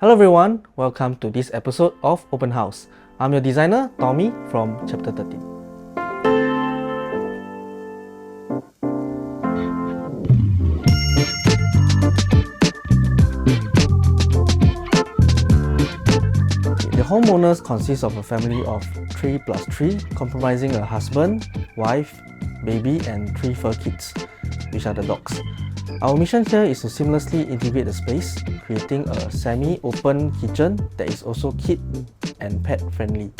Hello everyone, welcome to this episode of Open House. I'm your designer, Tommy from Chapter 13. The homeowners consist of a family of 3 plus 3, comprising a husband, wife, baby and 3 fur kids, which are the dogs. Our mission here is to seamlessly integrate the space, creating a semi-open kitchen that is also kid and pet friendly.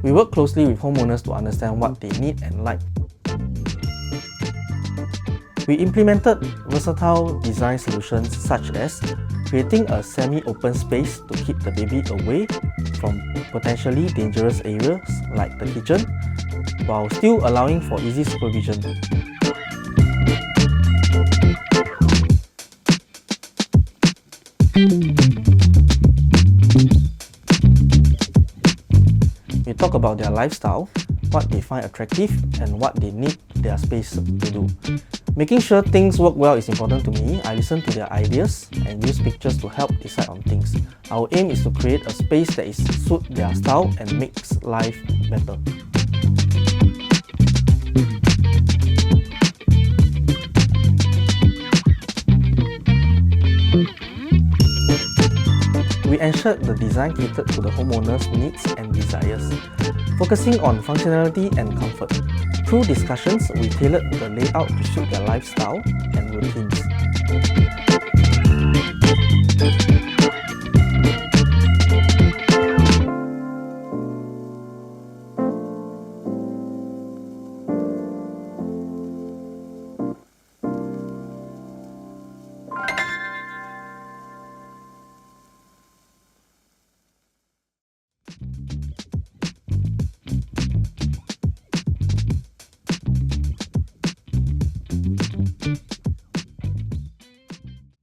We work closely with homeowners to understand what they need and like. We implemented versatile design solutions such as creating a semi-open space to keep the baby away from potentially dangerous areas like the kitchen, while still allowing for easy supervision. We talk about their lifestyle, what they find attractive, and what they need their space to do. Making sure things work well is important to me. I listen to their ideas and use pictures to help decide on things. Our aim is to create a space that suits their style and makes life better. We ensured the design catered to the homeowner's needs and desires, focusing on functionality and comfort. Through discussions, we tailored the layout to suit their lifestyle and routines.